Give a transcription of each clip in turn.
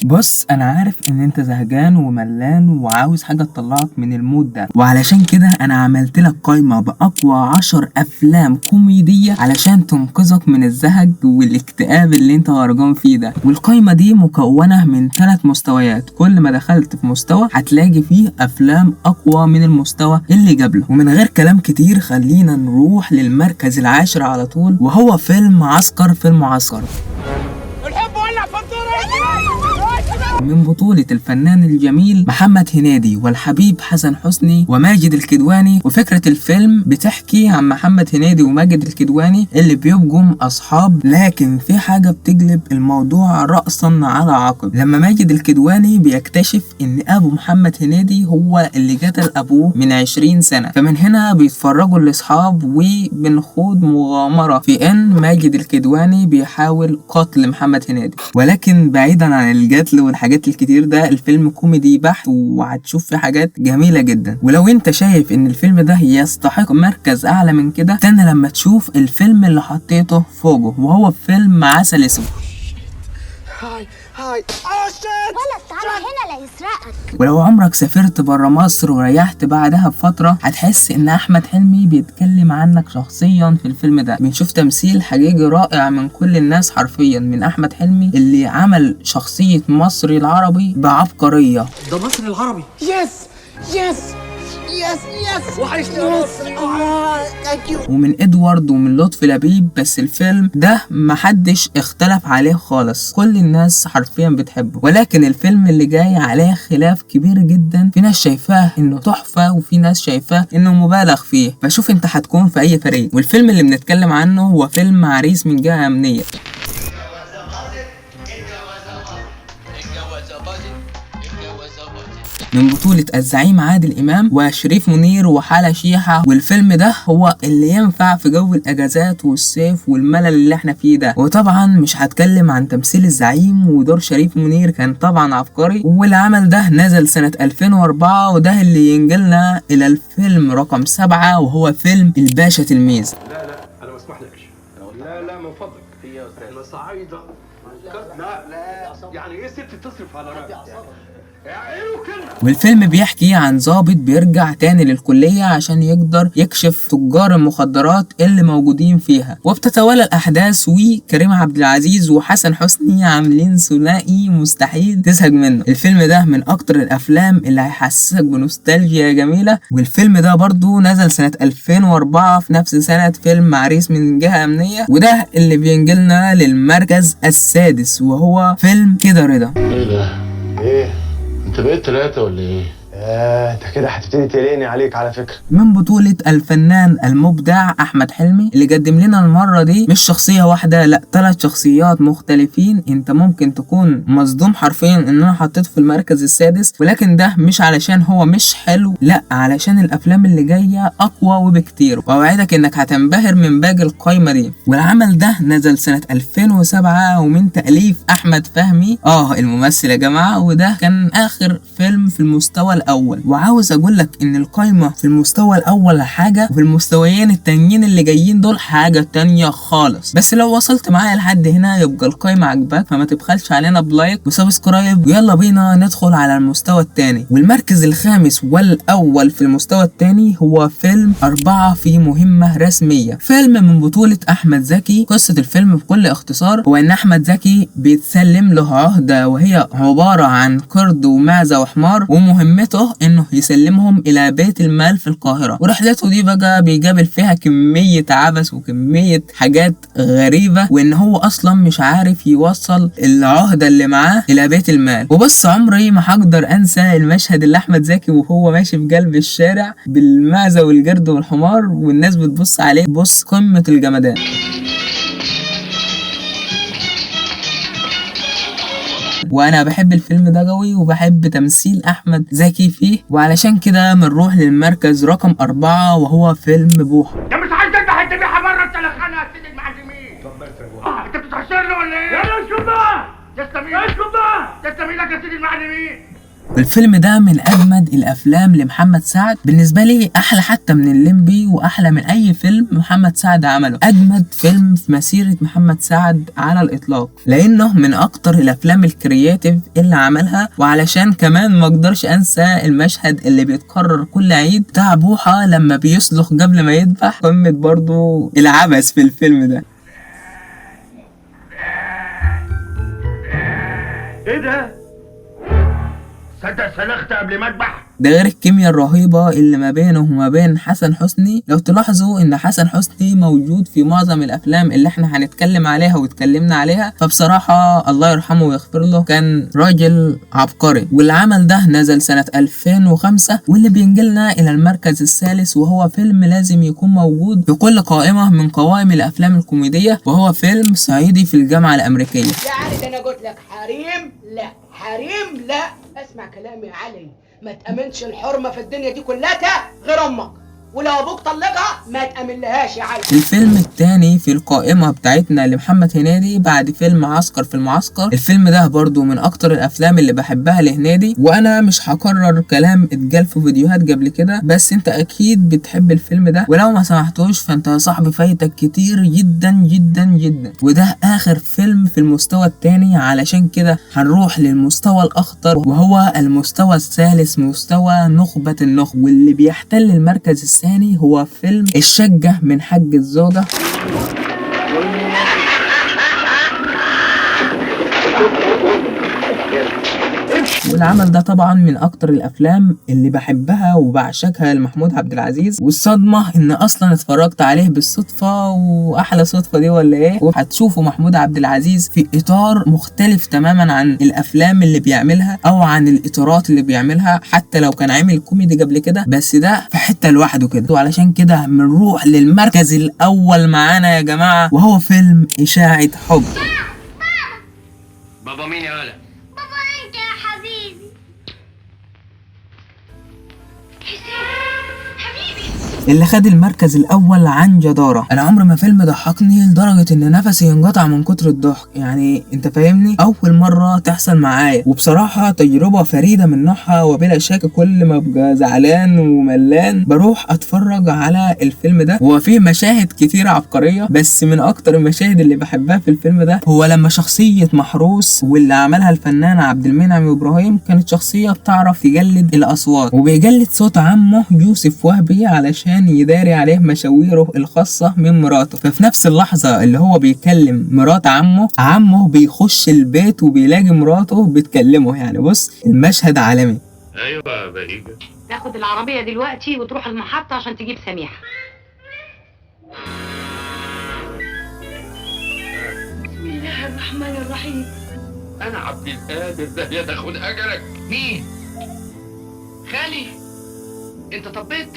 بص، انا عارف ان انت زهقان وملان وعاوز حاجه تطلعك من المود ده، وعلشان كده انا عملت لك قائمه باقوى 10 افلام كوميديه علشان تنقذك من الزهق والاكتئاب اللي انت غرقان فيه ده. والقائمه دي مكونه من 3 مستويات، كل ما دخلت في مستوى هتلاقي فيه افلام اقوى من المستوى اللي قبله. ومن غير كلام كتير خلينا نروح للمركز العاشر على طول، وهو فيلم عسكر في المعسكر من بطولة الفنان الجميل محمد هنيدي والحبيب حسن حسني وماجد الكدواني. وفكرة الفيلم بتحكي عن محمد هنيدي وماجد الكدواني اللي بيبقوا أصحاب، لكن في حاجة بتقلب الموضوع رأسا على عقب لما ماجد الكدواني بيكتشف إن أبو محمد هنيدي هو اللي قتل أبوه من 20 سنة. فمن هنا بيتفرجوا الأصحاب وبنخوض مغامرة في إن ماجد الكدواني بيحاول قتل محمد هنيدي. ولكن بعيدا عن القتل والحاجات الكتير ده، الفيلم كوميدي بحت وهتشوف فيه حاجات جميلة جدا. ولو انت شايف ان الفيلم ده يستحق مركز اعلى من كده، استنى لما تشوف الفيلم اللي حطيته فوقه، وهو فيلم عسل اسود. ولد تعالى هنا لا يسرقك. ولو عمرك سافرت برا مصر وريحت بعدها بفترة، هتحس ان احمد حلمي بيتكلم عنك شخصيا في الفيلم ده. بنشوف تمثيل حقيقي رائع من كل الناس حرفيا، من احمد حلمي اللي عمل شخصية مصري العربي بعبقرية. ده مصري العربي. يس يس يس يس وحشني يا مصري. ثانك يو. ومن ادوارد ومن لطفي لبيب. بس الفيلم ده محدش اختلف عليه خالص، كل الناس حرفيا بتحبه. ولكن الفيلم اللي جاي عليه خلاف كبير جدا، في ناس شايفاه انه تحفة وفي ناس شايفاه انه مبالغ فيه. فشوف انت هتكون في اي فريق. والفيلم اللي بنتكلم عنه هو فيلم عريس من جهة امنية من بطولة الزعيم عادل إمام وشريف منير وحالة شيحة. والفيلم ده هو اللي ينفع في جو الأجازات والصيف والملل اللي احنا فيه ده. وطبعا مش هتكلم عن تمثيل الزعيم ودور شريف منير، كان طبعا عبقري. والعمل ده نزل سنة 2004، وده اللي ينقلنا إلى الفيلم رقم 7، وهو فيلم الباشا تلميذ. لا انا ما اسمحلكش. لا من فضلك. في يا استاذ احنا صعايده. لا يعني ايه ست تصرف على رأيك؟ والفيلم بيحكي عن ضابط بيرجع تاني للكلية عشان يقدر يكشف تجار المخدرات اللي موجودين فيها. وبتتوالى الأحداث، وكريم عبد العزيز وحسن حسني عاملين ثنائي مستحيل تزهق منه. الفيلم ده من أكتر الأفلام اللي هيحسسك بنوستالجيا جميلة. والفيلم ده برضو نزل سنة 2004 في نفس سنة فيلم عريس من جهة أمنية. وده اللي بينقلنا للمركز السادس، وهو فيلم كده رضا. ايه ده؟ ايه؟ انت بقيت 3 ولا ايه؟ انت كده هتبتدي تقلقني عليك على فكرة. من بطولة الفنان المبدع أحمد حلمي، اللي قدم لنا المرة دي مش شخصية واحدة، لا 3 شخصيات مختلفين. انت ممكن تكون مصدوم حرفيا ان انا حطيته في المركز السادس، ولكن ده مش علشان هو مش حلو، لا علشان الافلام اللي جاية اقوى وبكتير، واوعدك انك هتنبهر من باقي القايمة دي. والعمل ده نزل سنة 2007 ومن تأليف احمد فهمي، الممثل يا جماعة. وده كان اخر فيلم في المستوى الاول. وعاوز اقول لك ان القايمة في المستوى الاول حاجة، وفي المستويين التانيين اللي جايين دول حاجة تانية خالص. بس لو وصلت معايا لحد هنا يبقى القايمة عجباك، فما تبخلش علينا بلايك وسبسكرايب. ويلا بينا ندخل على المستوى التاني. والمركز الخامس والاول في المستوى التاني هو فيلم 4 في مهمة رسمية، فيلم من بطولة احمد زكي. قصة الفيلم بكل اختصار هو ان احمد زكي بيتسلم له عهدة، وهي عبارة عن قرد ومعزة وحمار، ومهمته انه يسلمهم الى بيت المال في القاهرة. ورحلته دي بقى بيقابل فيها كمية عبث وكمية حاجات غريبة، وان هو اصلا مش عارف يوصل العهدة اللي معاه الى بيت المال. وبس عمري ما هقدر انسى المشهد اللي احمد زكي وهو ماشي في قلب الشارع بالمعزة والقرد والحمار، والناس بتبص عليه بص قمة الجمدان. وانا بحب الفيلم ده قوي، وبحب تمثيل احمد زكي فيه. وعلشان كده بنروح للمركز رقم 4، وهو فيلم بوحة. يا مش عايز تذبح الذبيحه بره التلخانه هتسجن مع المعلمين. انت بتتحشرني ولا ايه؟ يلا اسكت بقى. تسلم ايدك يا سيدي المعلمين. والفيلم ده من اجمد الافلام لمحمد سعد بالنسبه لي، احلى حتى من الليمبي واحلى من اي فيلم محمد سعد عمله. اجمد فيلم في مسيره محمد سعد على الاطلاق، لانه من اكتر الافلام الكرياتيف اللي عملها. وعلشان كمان ما اقدرش انسى المشهد اللي بيتكرر كل عيد بتاع بوحه لما بيسلخ قبل ما يذبح، قمه برضو العبث في الفيلم ده. ايه ده؟ صدق سلخت قبل ما اذبح. ده غير الكيمياء الرهيبة اللي ما بينه وما بين حسن حسني. لو تلاحظوا ان حسن حسني موجود في معظم الافلام اللي احنا هنتكلم عليها واتكلمنا عليها، فبصراحة الله يرحمه ويغفر له كان راجل عبقري. والعمل ده نزل سنة 2005 واللي بينقلنا الى المركز الثالث، وهو فيلم لازم يكون موجود في كل قائمة من قوائم الافلام الكوميدية، وهو فيلم صعيدي في الجامعة الامريكية. يا علي ده انا قلت لك حريم لا، حريم لا. اسمع كلامي يا علي، ما تأمنش الحرمة في الدنيا دي كلها غير امك، ولو ابوك طلقها ما تأمنلهاش يا علي. الفيلم التاني في القائمة بتاعتنا لمحمد هنيدي بعد فيلم عسكر في المعسكر. الفيلم ده برضو من اكتر الافلام اللي بحبها لهنيدي، وانا مش هكرر كلام اتقال في فيديوهات قبل كده، بس انت اكيد بتحب الفيلم ده، ولو ما سمحتوش فانت يا صاحبي فايتك كتير جدا جدا جدا. وده اخر فيلم في المستوى التاني، علشان كده هنروح للمستوى الاخطر، وهو المستوى الثالث، مستوى نخبة النخب، واللي بيحتل المركز الثاني هو فيلم الشقة من حق الزوجة. والعمل ده طبعا من اكتر الافلام اللي بحبها وبعشقها لمحمود عبد العزيز. والصدمه ان اصلا اتفرجت عليه بالصدفه، واحلى صدفه دي ولا ايه. وهتشوفوا محمود عبد العزيز في اطار مختلف تماما عن الافلام اللي بيعملها او عن الاطارات اللي بيعملها، حتى لو كان عامل كوميدي قبل كده، بس ده في حته لوحده كده. وعلشان كده بنروح للمركز الاول معانا يا جماعه، وهو فيلم اشاعه حب. بابا مين يا ولد؟ بابا انت يا حبيبي. اللي خد المركز الاول عن جدارة. انا عمر ما فيلم ضحكني لدرجة ان نفسي ينقطع من كتر الضحك، يعني انت فاهمني، اول مرة تحصل معايا، وبصراحة تجربة فريدة من نوعها. وبلا شك كل ما ابقى زعلان وملان بروح اتفرج على الفيلم ده. هو فيه مشاهد كتير عبقرية، بس من اكتر المشاهد اللي بحبها في الفيلم ده هو لما شخصية محروس، واللي عملها الفنان عبد المنعم ابراهيم، كانت شخصية بتعرف تجلد الاصوات، وبيجلد صوت عمه يوسف وهبي علشان يداري عليه مشاويره الخاصة من مراته. ففي نفس اللحظة اللي هو بيكلم مرات عمه بيخش البيت وبيلاقي مراته بتكلمه. يعني بص، المشهد عالمي. ايوه بهيجة، تاخد العربية دلوقتي وتروح المحطة عشان تجيب سميحة. بسم الله الرحمن الرحيم. انا عبد القادر ده يا تاخد اجرك. مين؟ خالي؟ انت طبيت؟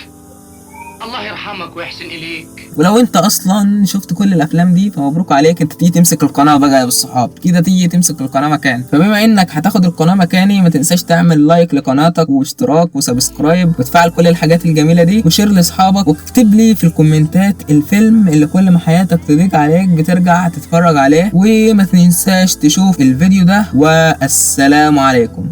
الله يرحمك ويحسن اليك. ولو انت اصلا شفت كل الافلام دي فمبروك عليك، انت تيجي تمسك القناه بقى يا بالصحاب كده، تيجي تمسك القناه مكان. فبما انك هتاخد القناه مكاني، ما تنساش تعمل لايك لقناتك واشتراك وسبسكرايب وتفعل كل الحاجات الجميله دي، وشير لاصحابك، واكتب لي في الكومنتات الفيلم اللي كل ما حياتك تضيق عليك بترجع تتفرج عليه. وما تنساش تشوف الفيديو ده، والسلام عليكم.